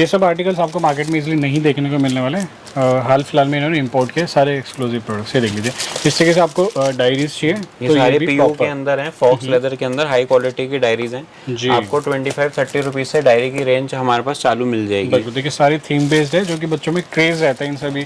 ये सब आर्टिकल्स आपको मार्केट में इजीली नहीं देखने को मिलने वाले। हाल फिलहाल में इन्होंने इंपोर्ट किए सारे एक्सक्लूसिव प्रोडक्ट्स। ये देख लीजिए, इस तरीके से आपको डायरीज चाहिए ये तो सारे ये भी पीयू के प्रॉपर अंदर हैं, फॉक्स लेदर के अंदर हाई क्वालिटी की डायरीज हैं जी। आपको 25-30 रुपीज से डायरी की रेंज हमारे पास चालू मिल जाएगी। बिल्कुल, देखिए सारी थीम बेस्ड है जो कि बच्चों में क्रेज रहता है इन सभी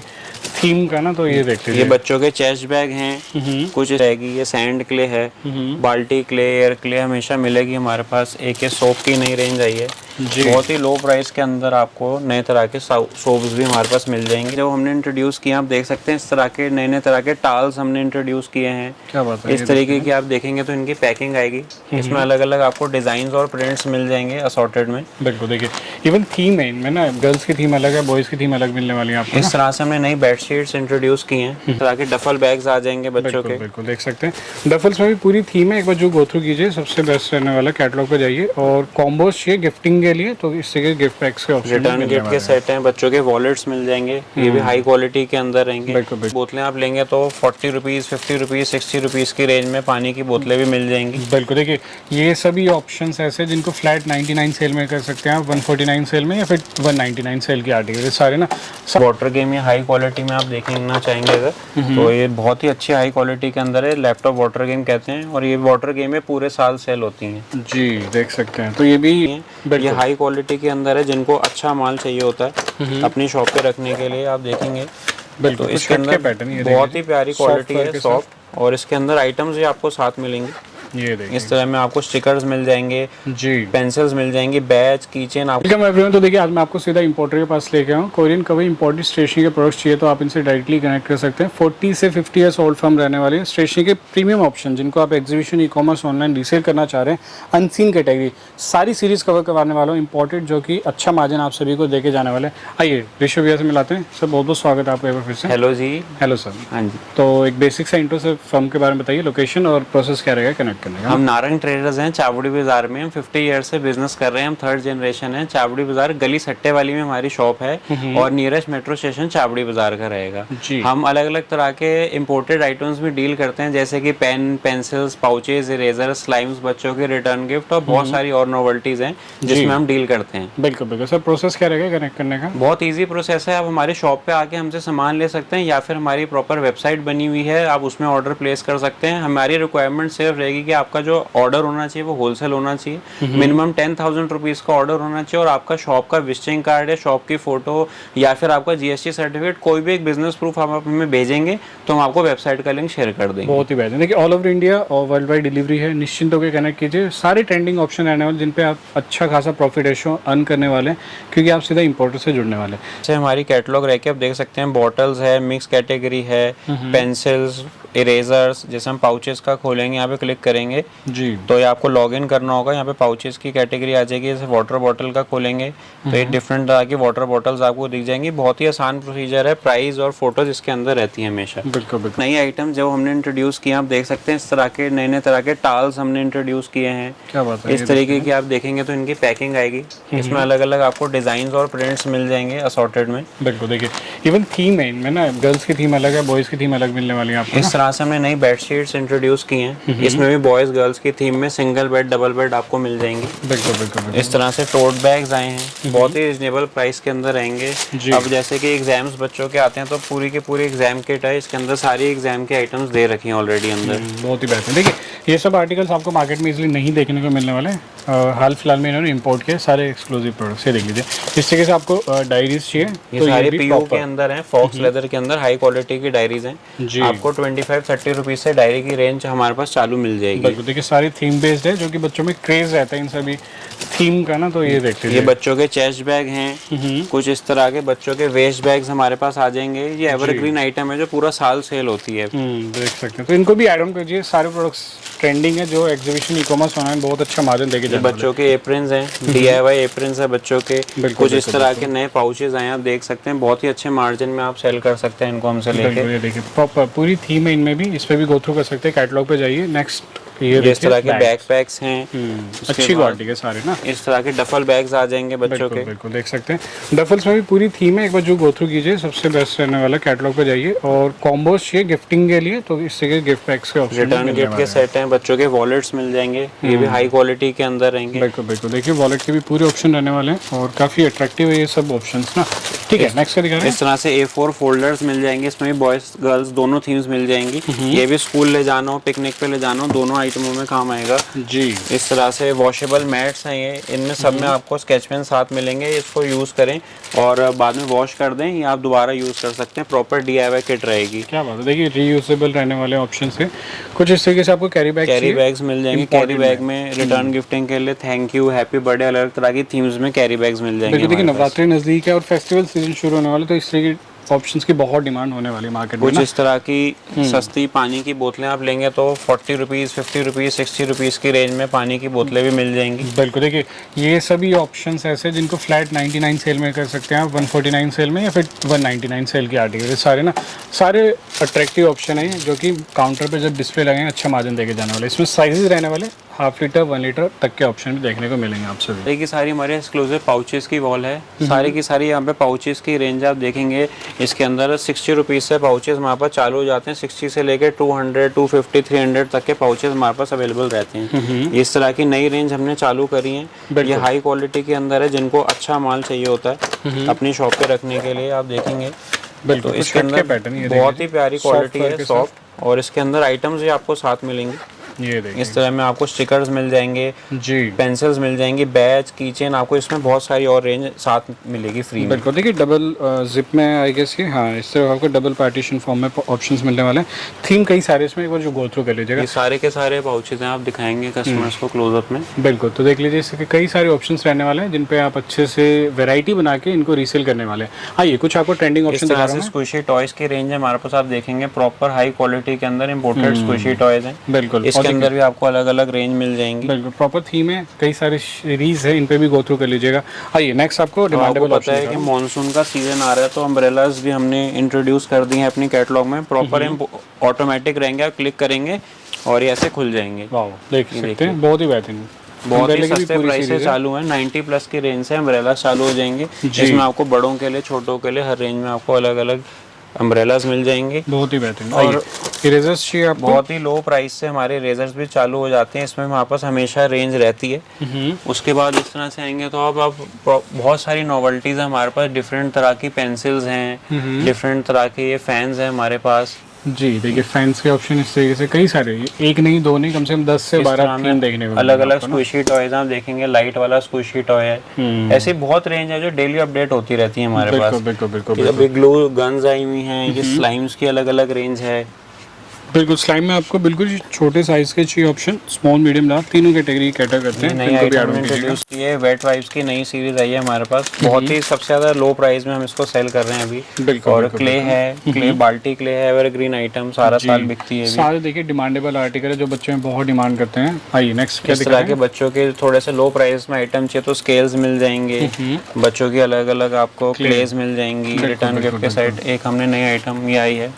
थीम का ना। तो ये देख लीजिए, ये बच्चों के चेस्ट बैग हैं, कुछ रहेगी, ये सैंड क्ले है, बाल्टी क्ले, एयर क्ले हमेशा मिलेगी हमारे पास। एक ये सोप की नई रेंज आई है जी। बहुत ही लो प्राइस के अंदर आपको नए तरह के सोप्स भी हमारे पास मिल जाएंगे। जब हमने इंट्रोड्यूस किया, आप देख सकते हैं इस तरह के नए तरह के टाल्स हमने इंट्रोड्यूस किए हैं। क्या बात है, इस तरीके की आप देखेंगे तो इनकी पैकिंग आएगी, इसमें अलग अलग आपको डिजाइन और प्रिंट्स मिल जाएंगे असॉर्टेड में। बिल्कुल, देखिए इवन थीम है इनमें ना, गर्ल्स की थीम अलग है, बॉयज की थीम अलग मिलने वाली है आपको। इस तरह से हमने नई बेडशीट्स इंट्रोड्यूस की हैं, इस तरह के डफल बैग्स आ जाएंगे बच्चों के। बिल्कुल देख सकते हैं डफल्स में भी पूरी थीम है। एक बार जो गो थ्रू कीजिए, सबसे बेस्ट रहने वाला कैटलॉग पे जाइए। और कॉम्बोज चाहिए गिफ्टिंग के लिए तो इससे गिफ्ट पैक्स के ऑप्शन रिटर्न गिफ्ट के सेट हैं, बच्चों के वॉलेट्स मिल जाएंगे, ये भी हाई क्वालिटी के अंदर रहेंगे। बोतलें आप लेंगे तो 40 रुपीज़, 50 रुपीज़, 60 रुपीज़ की रेंज में पानी की बोतलें भी मिल जाएंगी। बिल्कुल, देखिए ये सभी ऑप्शंस ऐसे जिनको फ्लैट 99 सेल में कर सकते हैं आप, 149 सेल में या फिर 199 सेल की आर्टिकल सारे ना। वाटर गेम ये हाई क्वालिटी में आप देखना चाहेंगे अगर तो ये बहुत ही अच्छी हाई क्वालिटी के अंदर है। लैपटॉप वाटर गेम कहते हैं और ये वाटर गेम है पूरे साल सेल होती हैं जी, देख सकते हैं। तो ये भी ये हाई क्वालिटी के अंदर है, जिनको अच्छा माल चाहिए होता है अपनी शॉप पे रखने के लिए। आप देखेंगे बिल्कुल, तो इसके अंदर बहुत ही प्यारी क्वालिटी है, सॉफ्ट, और इसके अंदर आइटम्स भी आपको साथ मिलेंगे। ये देखिए इस तरह में आपको स्टिकर्स मिल जाएंगे जी, पेंसिल्स मिल जाएंगी, बैच, कीचेन। Welcome everyone. तो देखिए आज मैं आपको सीधा इंपोर्टर के पास लेके आऊँ। कोरियन कभी इंपोर्टेड स्टेशनरी के प्रोडक्ट्स चाहिए तो आप इनसे डायरेक्टली कनेक्ट कर सकते हैं। 40 से 50 ईयर्स ओल्ड फर्म रहने वाली है। स्टेशनरी के प्रीमियम ऑप्शन जिनको आप exhibition, e commerce, online resale करना चाह रहे हैं, अनसीन कैटेगरी सारी सीरीज कवर करवाने वाला हूँ। इंपोर्टेड जो कि अच्छा मार्जिन आप सभी को देके जाने वाले हैं। आइए ऋषभ भैया से मिलाते हैं। सर बहुत बहुत स्वागत है आपका एक बार फिर से। हेलो जी। Hello sir. हाँ जी, तो एक बेसिक सा इंट्रो से फर्म के बारे में बताइए, लोकेशन और प्रोसेस क्या रहेगा कनेक्ट करने का। हम नारंग ट्रेडर्स हैं, चावड़ी बाजार में। हम 50 ईयर से बिजनेस कर रहे हैं, हम थर्ड जनरेशन है। चावड़ी बाजार गली सट्टे वाली में हमारी शॉप है और नियरेस्ट मेट्रो स्टेशन चावड़ी बाजार का रहेगा जी। हम अलग अलग तरह के इंपोर्टेड आइटम्स भी डील करते हैं, जैसे कि pen, pencils, pouches, eraser, slimes, बच्चों के रिटर्न गिफ्ट और बहुत सारी और नोवेल्टीज हैं जिसमें हम डील करते हैं। बिल्कुल बिल्कुल सर। प्रोसेस क्या रहेगा कनेक्ट करने का? बहुत इजी प्रोसेस है। आप हमारी शॉप पे आके हमसे सामान ले सकते हैं या फिर हमारी प्रॉपर वेबसाइट बनी हुई है, आप उसमें ऑर्डर प्लेस कर सकते हैं। हमारी रिक्वायरमेंट सिर्फ रहेगी कि आपका जो ऑर्डर होना चाहिए वो होलसेल होना चाहिए, मिनिमम 10,000 रुपीज़ का ऑर्डर होना चाहिए, और आपका शॉप का विजिटिंग कार्ड है, शॉप की फोटो या फिर आपका जीएसटी सर्टिफिकेट, कोई भी एक बिजनेस प्रूफ आप हमें भेजेंगे तो हम आपको वेबसाइट का लिंक शेयर कर देंगे। बहुत ही बेहतर। देखिए ऑल ओवर इंडिया और वर्ल्ड वाइड डिलीवरी है, निश्चिंत होकर कनेक्ट कीजिए। सारे ट्रेंडिंग ऑप्शन रहने वाले जिन पे आप अच्छा खासा प्रॉफिट रेशो अर्न करने वाले हैं, क्योंकि आप सीधा इंपोर्टर से जुड़ने वाले हैं। जैसे हमारी कैटलॉग रह के आप देख सकते हैं, बॉटल्स है, मिक्स कैटेगरी है, पेंसिल्स, इरेजर्स। जैसे हम पाउचेस का खोलेंगे, यहाँ पे क्लिक करेंगे जी, तो ये आपको लॉगिन करना होगा। यहाँ पे पाउचेस की कैटेगरी आ जाएगी। जैसे वाटर बॉटल का खोलेंगे तो ये डिफरेंट तरह की वाटर बॉटल्स आपको दिख जाएंगी। बहुत ही आसान प्रोसीजर है, प्राइस और फोटोज इसके अंदर रहती है हमेशा। बिल्कुल बिल्कुल। नई आइटम जब हमने इंट्रोड्यूस किया, आप देख सकते हैं इस तरह के नए तरह के टाल्स हमने इंट्रोड्यूस किए हैं। क्या बात है, इस तरीके की आप देखेंगे तो इनकी पैकिंग आएगी, इसमें अलग अलग आपको डिजाइन और प्रिंट्स मिल जाएंगे असॉर्टेड में। बिल्कुल, देखिए इवन थीम है इनमें ना, गर्ल्स की थीम अलग है, बॉयज की थीम अलग मिलने वाली है आपको। इस तरह से हमने नई बेडशीट्स इंट्रोड्यूस की हैं, इसमें भी बॉयज गर्ल्स की थीम में सिंगल बेड, डबल बेड आपको मिल जाएंगी। बिल्कुल बिल्कुल। इस तरह से टोट बैग्स आए हैं, बहुत ही रिजनेबल प्राइस के अंदर रहेंगे। अब जैसे कि एग्जाम्स बच्चों के आते हैं तो पूरी के पूरी एग्जाम किट है, इसके अंदर सारी एग्जाम के आइटम्स दे रखी हैं ऑलरेडी अंदर। बहुत ही बेहतर। देखिए ये सब आर्टिकल्स आपको मार्केट में इजीली नहीं देखने को मिलने वाले। हाल फिलहाल में इन्होंने इंपोर्ट किए सारे एक्सक्लूसिव प्रोडक्ट्स। ये देख लीजिए, इस तरीके से आपको डायरीज चाहिए ये तो सारे भी पीयू के अंदर हैं, फॉक्स लेदर के अंदर हाई क्वालिटी की डायरीज हैं जी। आपको 25-30 रुपीज से डायरी की रेंज हमारे पास चालू मिल जाएगी। बिल्कुल, देखिए सारी थीम बेस्ड है जो कि बच्चों में क्रेज रहता है इन सभी थीम का ना। तो ये देख लीजिए, ये बच्चों के चेस्ट बैग हैं, कुछ इस तरह के बच्चों के वेस्ट बैग्स हमारे पास आ जाएंगे। ये एवरग्रीन आइटम है जो पूरा साल सेल होती है। देख सकते हैं। तो इनको भी ऐड ऑन कीजिए। सारे प्रोडक्ट्स ट्रेंडिंग है जो एग्जीबिशन, ई कॉमर्स, ऑनलाइन बहुत अच्छा मार्जिन देके जाते हैं। बच्चों के एप्रन्स हैं, डीआईवाई एप्रन्स है बच्चों के। कुछ इस तरह के नए पाउचेज आए हैं, आप देख सकते हैं, बहुत ही अच्छे मार्जिन में आप सेल कर सकते हैं इनको हमसे लेके। ये देखिए प्रॉपर पूरी थीम है इनमें भी, इस पे भी गो थ्रू कर सकते हैं। कैटलॉग पे जाइए। नेक्स्ट ये इस तरह के बैकपैक्स हैं। उसके अच्छी बाद क्वालिटी के सारे ना। इस तरह के डफल बैग्स आ जाएंगे बच्चों बिल्कुल के। बिल्कुल देख सकते हैं डफल्स में भी पूरी थीम है, एक बार जो गो थ्रू कीजिए, सबसे बेस्ट रहने वाला। कैटलॉग पे जाइए और कॉम्बोज चाहिए गिफ्टिंग के लिए तो इससे के गिफ्ट पैक्स के ऑप्शन रिटर्न गिफ्ट के सेट हैं, बच्चों के वॉलेट्स मिल जाएंगे, ये भी हाई क्वालिटी के अंदर रहेंगे। बिल्कुल बिल्कुल देखिए वॉलेट के भी पूरे ऑप्शन रहने वाले हैं और काफ़ी अट्रैक्टिव है ये सब ऑप्शंस ना। ठीक है नेक्स्ट क्या दिखा रहे हैं? इस तरह से A4 फोल्डर्स मिल जाएंगे, इसमें भी बॉयज गर्ल्स दोनों थीम्स मिल जाएंगी। ये भी स्कूल ले जाना हो, पिकनिक पे ले जाना हो, दोनों आइटमों में काम आएगा जी। इस तरह से वॉशेबल मैट्स हैं ये, इनमें सब में आपको स्केच पेन साथ मिलेंगे। इसको यूज़ करें और बाद में वॉश कर दें या आप दोबारा यूज़ कर सकते हैं, प्रॉपर DIY किट रहेगी। क्या बात है, देखिए रीयूजेबल रहने वाले ऑप्शन है कुछ इस तरीके से। आपको कैरी बैग्स मिल जाएंगे, कैरी बैग में रिटर्न गिफ्टिंग के लिए थैंक यू, हैप्पी बर्थडे, अलग तरह की थीम्स में कैरी बैग्स मिल जाएंगे। देखिए नवरात्रि नजदीक है और फेस्टिवल सीजन शुरू होने वाले, तो इस तरह की ऑप्शंस की बहुत डिमांड होने वाली मार्केट में। कुछ इस तरह की सस्ती पानी की बोतलें आप लेंगे तो 40 रुपीज़, 50 रुपीज़, 60 रुपीज़ की रेंज में पानी की बोतलें भी मिल जाएंगी। बिल्कुल देखिए ये सभी ऑप्शंस ऐसे जिनको फ्लैट 99 सेल में कर सकते हैं आप, 149 सेल में या फिर 199 सेल की आर्टिकल, ये सारे ना सारे अट्रैक्टिव ऑप्शन है जो कि काउंटर पे जब डिस्प्ले लगेंगे अच्छा मार्जिन देके जाने वाले। इसमें साइजेस रहने वाले 1/2 लीटर 1 लीटर तक के ऑप्शन भी देखने को मिलेंगे आप सभी। देखिए सारी हमारे एक्सक्लूसिव पाउचेस की वॉल है, सारी की सारी यहाँ पे पाउचेस की रेंज आप देखेंगे। इसके अंदर 60 रुपीज़ से पाउचेस हमारे पास चालू हो जाते हैं, 60 से लेकर 200, 250, 300 तक के पाउचेस हमारे पास अवेलेबल रहते हैं। इस तरह की नई रेंज हमने चालू करी है, ये हाई क्वालिटी के अंदर है, जिनको अच्छा माल चाहिए होता है अपनी शॉप पे रखने के लिए आप देखेंगे। बिल्कुल तो इसके अंदर बहुत ही प्यारी क्वालिटी है, सॉफ्ट, और इसके अंदर आइटम्स भी आपको साथ मिलेंगे। ये देखिए इस तरह में आपको स्टिकर्स मिल जाएंगे जी, पेंसिल्स मिल जाएंगी, बैच, कीचेन, आपको इसमें बहुत सारी और रेंज साथ मिलेगी फ्री में। बिल्कुल देखिए डबल जिप में आई गेस ये, हाँ इस तरह आपको डबल पार्टीशन फॉर्म में ऑप्शंस मिलने वाले हैं। थीम कई सारे इसमें, एक बार जो गो थ्रू कर लीजिएगा। ये सारे के सारे पाउचेज हैं, आप दिखाएंगे कस्टमर्स को क्लोजअप में। बिल्कुल तो देख लीजिए इसके कई सारे ऑप्शंस रहने वाले हैं जिन पे आप अच्छे से वैरायटी बना के इनको रीसेल करने वाले हैं। आइए कुछ आपको ट्रेंडिंग ऑप्शन दिखा रहा हूं। स्क्विशी टॉयज की रेंज है हमारे पास, आप देखेंगे प्रॉपर हाई क्वालिटी के अंदर इंपोर्टेड स्क्विशी टॉयज हैं। बिल्कुल इसके अंदर भी आपको अलग अलग रेंज मिल जाएंगी। बिल्कुल प्रॉपर थीम है, कई सारे सीरीज है, इन पे भी गो थ्रू कर लीजिएगा। आइए नेक्स्ट आपको डिमांडेबल पता है कि मानसून का सीजन आ रहा है तो अम्ब्रेलास भी हमने इंट्रोड्यूस कर दी हैं अपनी कैटलॉग में। प्रॉपर ऑटोमेटिक रहेंगे, आप क्लिक करेंगे और ये ऐसे खुल जाएंगे। वाओ देख सकते हैं, बहुत ही बेहतरीन, बहुत ही सस्ते प्राइस से चालू है, 90 प्लस की रेंज से अम्ब्रेला चालू हो जाएंगे। इसमें आपको बड़ों के लिए, छोटों के लिए, हर रेंज में आपको अलग अलग अम्ब्रेलास मिल जाएंगे। बहुत ही बेहतरीन। और इरेजर्स चाहिए आपको, बहुत ही लो प्राइस से हमारे इरेजर्स भी चालू हो जाते हैं, इसमें हमारे पास हमेशा रेंज रहती है। उसके बाद इस तरह से आएंगे तो आप बहुत सारी नॉवेल्टीज है हमारे पास, डिफरेंट तरह की पेंसिल्स हैं, डिफरेंट तरह के ये फैंस हैं हमारे पास। जी देखिए फैंस के ऑप्शन इस तरीके से कई सारे, एक नहीं दो नहीं, कम से कम 10 से 12 थीम देखने को अलग अलग स्क्विशी टॉयज आप देखेंगे, लाइट वाला स्क्विशी टॉय है, ऐसी बहुत रेंज है जो डेली अपडेट होती रहती है हमारे पास। बिल्कुल बिल्कुल अभी ग्लू गन्स आई हुई हैं, ये स्लाइम्स की अलग अलग रेंज है। बिल्कुल स्लाइम में आपको बिल्कुल छोटे साइज के चाहिए ऑप्शन, स्मॉल मीडियम लार्ज तीनों कैटेगरी कैटर करते हैं। नई आइटम इंट्रोड्यूस की है, वेट वाइप्स की नई सीरीज आई है हमारे पास, बहुत ही सबसे ज्यादा लो प्राइस में हम इसको सेल कर रहे हैं अभी। बिल्कुल और क्ले है, क्ले बाल्टी क्ले है, एवरग्रीन आइटम, सारा साल बिकती है। सारे देखिए डिमांडेबल आर्टिकल है जो बच्चों में बहुत डिमांड करते हैं। आइए नेक्स्ट क्या इस तरह के बच्चों के थोड़े से लो प्राइस में आइटम चाहिए तो स्केल्स मिल जाएंगे, बच्चों की अलग अलग आपको क्लेज मिल जाएंगी। रिटर्न गिफ्ट के साइड एक हमने नई आइटम ये आई है,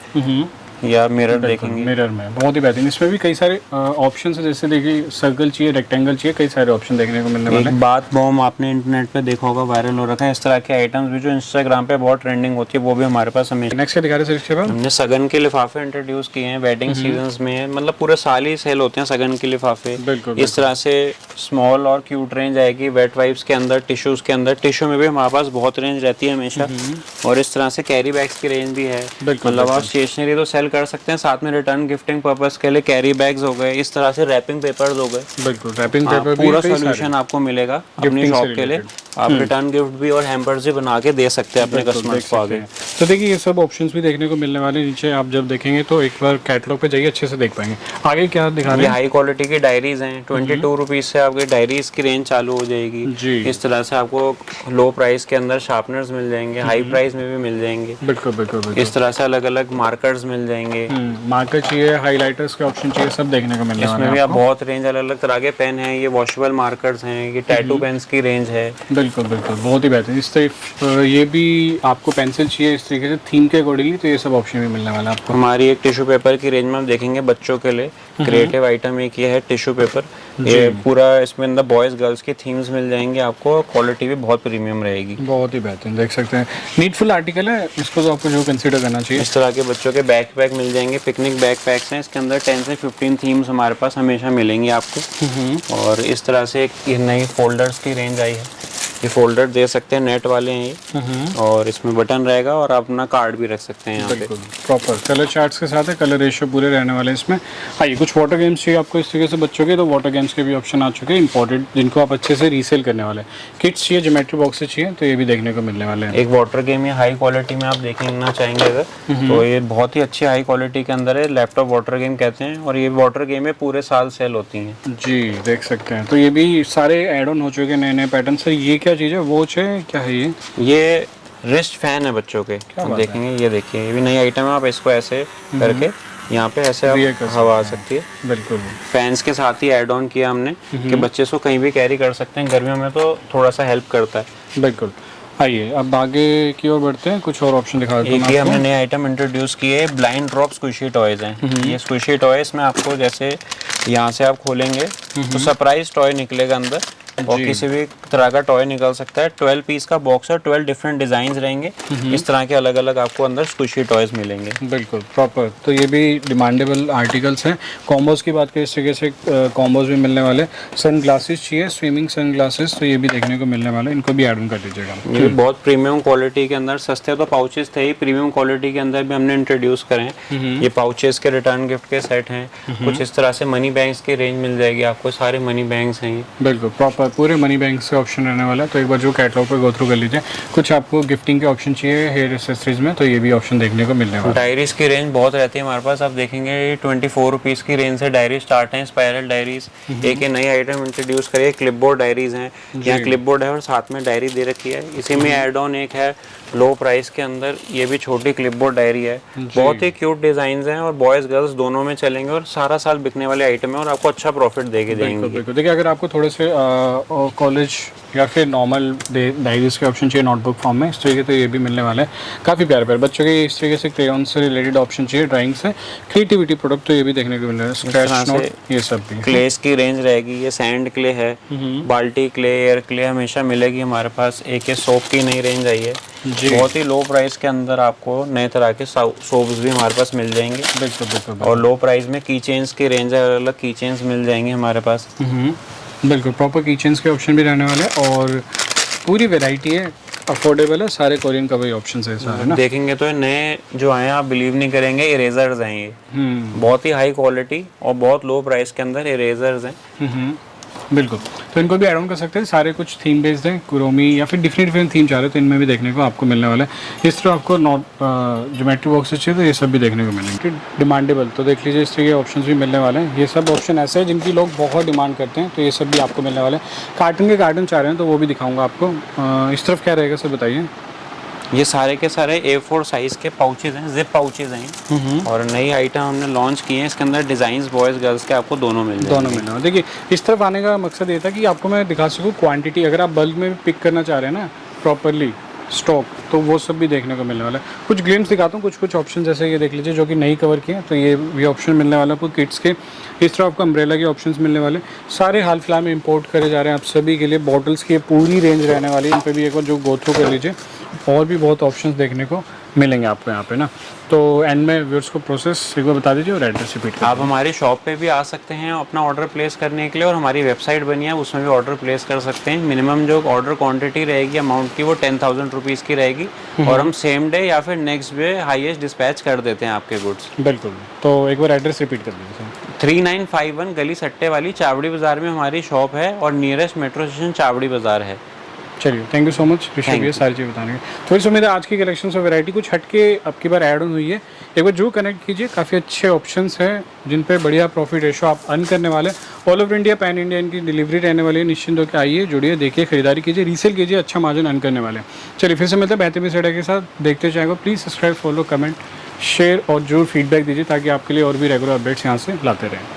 या मिरर देखेंगे, मिरर में बहुत ही बेहतरीन। इसमें भी कई सारे ऑप्शन है, जैसे देखिए सर्कल चाहिए, रेक्टेंगल चाहिए, कई सारे ऑप्शन देखने को मिलने वाले हैं। बात बॉम्ब आपने इंटरनेट पे देखा होगा, वायरल हो रखा है। इस तरह के आइटम्स भी जो इंस्टाग्राम पे बहुत ट्रेंडिंग होती है, वो भी हमारे पास हमेशा। नेक्स्ट क्या दिखा रहे हैं? हमने सगन के लिफाफे इंट्रोड्यूस किए हैं, वेडिंग सीजन्स में, मतलब पूरे साल ही सेल होते हैं सगन के लिफाफे। इस तरह से स्मॉल और क्यूट रेंज आएगी, वेट वाइप्स के अंदर, टिश्यूज के अंदर, टिश्यू में भी हमारे पास बहुत रेंज रहती है हमेशा। और इस तरह से कैरी बैग्स की रेंज भी है, मतलब आप स्टेशनरी तो सेल कर सकते हैं, साथ में रिटर्न गिफ्टिंग पर्पस के लिए कैरी बैग्स हो गए, इस तरह से रैपिंग पेपर्स हो गए। बिल्कुल रैपिंग पेपर पूरा सॉल्यूशन आपको मिलेगा अपनी शॉप के लिए। आप रिटर्न गिफ्ट भी और हैम्पर्स भी बना के दे सकते हैं अपने कस्टमर्स को आगे। तो देखिए ये सब ऑप्शंस भी देखने को मिलने वाले, नीचे आप जब देखेंगे तो एक बार कैटलॉग पे जाइए, अच्छे से देख पाएंगे। आगे क्या दिखा रहे हैं? हाई क्वालिटी की डायरीज हैं, 22 रुपीज से आपकी डायरीज की रेंज चालू हो जाएगी जी। इस तरह से आपको लो प्राइस के अंदर शार्पनर्स मिल जाएंगे, हाई प्राइस में भी मिल जाएंगे। बिल्कुल बिल्कुल इस तरह से अलग अलग मार्कर्स मिल जाएंगे, मार्कर चाहिए, हाइलाइटर्स के ऑप्शन चाहिए, सब देखने को मिलने वाले हैं। इसमें भी आप बहुत रेंज अलग अलग तरह के पेन हैं, ये वॉशेबल मार्कर्स हैं, ये टैटू पेन्स की रेंज है। बिल्कुल बिल्कुल बहुत ही बेहतरीन। इस तरह ये भी आपको पेंसिल चाहिए, इस इस तरीके से थीम के अकॉर्डिंगली, तो ये सब ऑप्शन भी मिलने वाला है आपको। हमारी एक टिश्यू पेपर की रेंज में आप देखेंगे बच्चों के लिए क्रिएटिव आइटम एक ये है टिश्यू पेपर। ये पूरा इसमें अंदर बॉयज गर्ल्स की थीम्स मिल जाएंगे आपको, क्वालिटी भी बहुत प्रीमियम रहेगी। बहुत ही बेहतरीन, देख सकते हैं नीडफुल आर्टिकल है, इसको तो आपको जो कंसीडर करना चाहिए। इस तरह के बच्चों के बैक पैक मिल जाएंगे, पिकनिक बैक पैक्स हैं, इसके अंदर 10 से 15 थीम्स हमारे पास हमेशा मिलेंगी आपको। और इस तरह से एक नई फोल्डर्स की रेंज आई है, ये फोल्डर दे सकते हैं, नेट वाले हैं ये, और इसमें बटन रहेगा और आप अपना कार्ड भी रख सकते हैं यहाँ पे। प्रॉपर कलर चार्ट्स के साथ है, कलर रेशियो पूरे रहने वाले हैं इसमें। आइए, कुछ वाटर गेम्स चाहिए आपको इस तरीके से बच्चों के, तो वाटर गेम्स के भी ऑप्शन आ चुके हैं इंपॉर्टेंट, जिनको आप अच्छे से रीसेल करने वाले हैं। किट्स चाहिए, ज्योमेट्री बॉक्सेस चाहिए, तो ये भी देखने को मिलने वाले हैं। एक वाटर गेम ये हाई क्वालिटी में आप देखना चाहेंगे अगर, तो ये बहुत ही अच्छी हाई क्वालिटी के अंदर है, लैपटॉप वाटर गेम कहते हैं, और ये वाटर गेम है पूरे साल सेल होती हैं जी, देख सकते हैं। तो ये भी सारे एड ऑन हो चुके हैं, नए नए पैटर्न से। ये क्या चीज़ है, वॉच है, क्या है ये रिस्ट फैन है बच्चों के, आप देखेंगे, ये देखिए ये भी नई आइटम है। आप इसको ऐसे करके यहाँ पे ऐसे आप हवा आ सकती है। बिल्कुल, फैंस के साथ ही ऐड ऑन किया हमने कि बच्चे इसको कहीं भी कैरी कर सकते हैं, गर्मियों में तो थोड़ा सा हेल्प करता है। बिल्कुल। आइए अब आगे की ओर बढ़ते हैं, कुछ और ऑप्शन दिखा देता हूं एक ये हमने नए आइटम इंट्रोड्यूस किए, ब्लाइंड ड्रॉप स्क्विशी टॉयज हैं। ये स्क्विशी टॉयज में आपको जैसे यहाँ से आप खोलेंगे तो सरप्राइज टॉय निकलेगा अंदर, और किसी भी तरह का टॉय निकल सकता है। 12 पीस का बॉक्स है, 12 डिफरेंट डिजाइन रहेंगे, इस तरह के अलग अलग आपको अंदर स्क्विशी टॉयज मिलेंगे। बिल्कुल प्रॉपर, तो ये भी डिमांडेबल आर्टिकल्स हैं। कॉम्बोज की बात करें, इस तरीके से कॉम्बोज भी मिलने वाले। सन ग्लासेस चाहिए, स्विमिंग सन ग्लासेस, तो ये भी देखने को मिलने वाले, इनको भी ऐड ऑन कर दीजिएगा। ये बहुत प्रीमियम क्वालिटी के अंदर, सस्ते तो पाउचेस थे ही, प्रीमियम क्वालिटी के अंदर भी हमने इंट्रोड्यूस करे हैं। ये पाउचेस के रिटर्न गिफ्ट के सेट हैं। कुछ इस तरह से मनी बैंक्स की रेंज मिल जाएगी आपको, सारे मनी बैंक्स हैं। बिल्कुल प्रॉपर पूरे मनी बैंक्स के ऑप्शन रहने वाला है, तो एक बार जो कैटलॉग पे गो थ्रू कर लीजिए। कुछ आपको गिफ्टिंग के ऑप्शन चाहिए हेयर एक्सेसरीज में, तो ये भी ऑप्शन देखने को मिलने वाला है। डायरीज की रेंज बहुत रहती है हमारे पास, आप देखेंगे 24 रुपीज़ की रेंज से डायरी स्टार्ट है। स्पायरल डायरीज एक नई आइटम इंट्रोड्यूस करिए, क्लिपबोर्ड डायरीज हैं। यहाँ क्लिपबोर्ड है और साथ में डायरी दे रखी है। इसी में एड ऑन एक है लो प्राइस के अंदर, ये भी छोटी क्लिपबोर्ड डायरी है। बहुत ही क्यूट डिजाइन हैं और बॉयज गर्ल्स दोनों में चलेंगे, और सारा साल बिकने वाले आइटम है और आपको अच्छा प्रॉफिट देके देंगे। बिल्कुल, देखिए अगर आपको थोड़े से कॉलेज या फिर नॉर्मल डायरीज के ऑप्शन चाहिए नोटबुक फॉर्म में इस तरीके, तो ये भी मिलने वाले हैं। काफ़ी प्यारे प्यारे बच्चों के इस तरीके से क्रेयॉन से रिलेटेड ऑप्शन चाहिए, ड्राइंग से क्रिएटिविटी प्रोडक्ट, तो ये भी देखने को मिल रहा है। स्क्रैच नोट, ये सब भी। क्लेस की रेंज रहेगी, ये सैंड क्ले है, बाल्टी क्ले, एयर क्ले हमेशा मिलेगी हमारे पास। एक ये सोप की नई रेंज आई है, बहुत ही लो प्राइस के अंदर आपको नए तरह के सोप्स भी हमारे पास मिल जाएंगे। बिल्कुल, और लो प्राइस में की चेन्स की रेंज है, अलग अलग की चेन्स मिल जाएंगे हमारे पास। बिल्कुल प्रॉपर किचन्स के ऑप्शन भी रहने वाले हैं, और पूरी वैरायटी है, अफोर्डेबल है, सारे कोरियन का वही ऑप्शन है सारे ना। देखेंगे तो नए जो आए हैं आप बिलीव नहीं करेंगे, इरेजर्स हैं ये, बहुत ही हाई क्वालिटी और बहुत लो प्राइस के अंदर इरेजर्स हैं। बिल्कुल, तो इनको भी ऐड ऑन कर सकते हैं। सारे कुछ थीम बेस्ड हैं, कुरोमी या फिर डिफरेंट थीम चाह रहे हो तो इनमें भी देखने को आपको मिलने वाला है। इस तरह आपको नॉट ज्योमेट्री बॉक्सेस चाहिए तो ये सब भी देखने को मिलेंगे डिमांडेबल, तो देख लीजिए इस तरह के ऑप्शन भी मिलने वाले हैं। ये सब ऑप्शन ऐसे हैं जिनकी लोग बहुत डिमांड करते हैं, तो ये सब भी आपको मिलने वाले हैं। कार्टन के कार्टन चाह रहे हैं तो वो भी दिखाऊंगा आपको। इस तरफ क्या रहेगा सर बताइए। ये सारे के सारे A4 साइज के पाउचेज हैं, जिप पाउचेज हैं, और नई आइटम हमने लॉन्च की है। इसके अंदर डिजाइन्स बॉयज गर्ल्स के आपको दोनों मिल जाएंगे। दोनों मिलने वाले। देखिए इस तरफ आने का मकसद ये था कि आपको मैं दिखा सकूँ क्वांटिटी, अगर आप बल्क में पिक करना चाह रहे हैं ना प्रॉपरली स्टॉक, तो वो सब भी देखने को मिलने वाला है। कुछ ग्लिम्स दिखाता हूँ, कुछ ऑप्शन जैसे ये देख लीजिए जो कि नहीं कवर किए, तो ये भी ऑप्शन मिलने वाला है आपको किड्स के। इस तरह आपको अम्ब्रेला के ऑप्शंस मिलने वाले, सारे हाल फिलहाल में इंपोर्ट करे जा रहे हैं आप सभी के लिए। बॉटल्स की पूरी रेंज रहने वाली है, इन पर भी एक बार जो गो थ्रू कर लीजिए, और भी बहुत ऑप्शंस देखने को मिलेंगे आपको यहाँ पे ना। तो एंड में व्यूअर्स को प्रोसेस एक बार बता दीजिए और एड्रेस रिपीट। आप हमारी शॉप पे भी आ सकते हैं अपना ऑर्डर प्लेस करने के लिए, और हमारी वेबसाइट बनी है उसमें भी ऑर्डर प्लेस कर सकते हैं। मिनिमम जो ऑर्डर क्वांटिटी रहेगी अमाउंट की वो 10,000 रुपीज़ की रहेगी, और हम सेम डे या फिर नेक्स्ट डे हाईएस्ट डिस्पैच कर देते हैं आपके गुड्स। बिल्कुल, तो एक बार एड्रेस रिपीट कर दीजिए। 3951 गली सट्टे वाली चावड़ी बाज़ार में हमारी शॉप है, और नियरेस्ट मेट्रो स्टेशन चावड़ी बाज़ार है। चलिए, thank you so much Rishabh, ये सारी चीज़ बताने की। थोड़ी सी उम्मीद है आज की कलेक्शन और वैरायटी कुछ हटके अब की बार ऐड ऑन हुई है। एक बार जो कनेक्ट कीजिए, काफ़ी अच्छे ऑप्शंस हैं जिन पे बढ़िया प्रॉफिट रेशो आप अर्न करने वाले। All over India pan India इनकी डिलीवरी रहने वाली है। निश्चिंत होकर आइए, जुड़िए, देखिए, खरीदारी कीजिए, रीसेल कीजिए, अच्छा मार्जिन अर्न करने वाले हैं। चलिए फिर से मिलते हैं बेहतरीन सेटा के साथ। देखते जाएगा, please subscribe, follow, comment, share और जरूर फीडबैक दीजिए ताकि आपके लिए और भी रेगुलर अपडेट्स यहाँ से लाते रहें।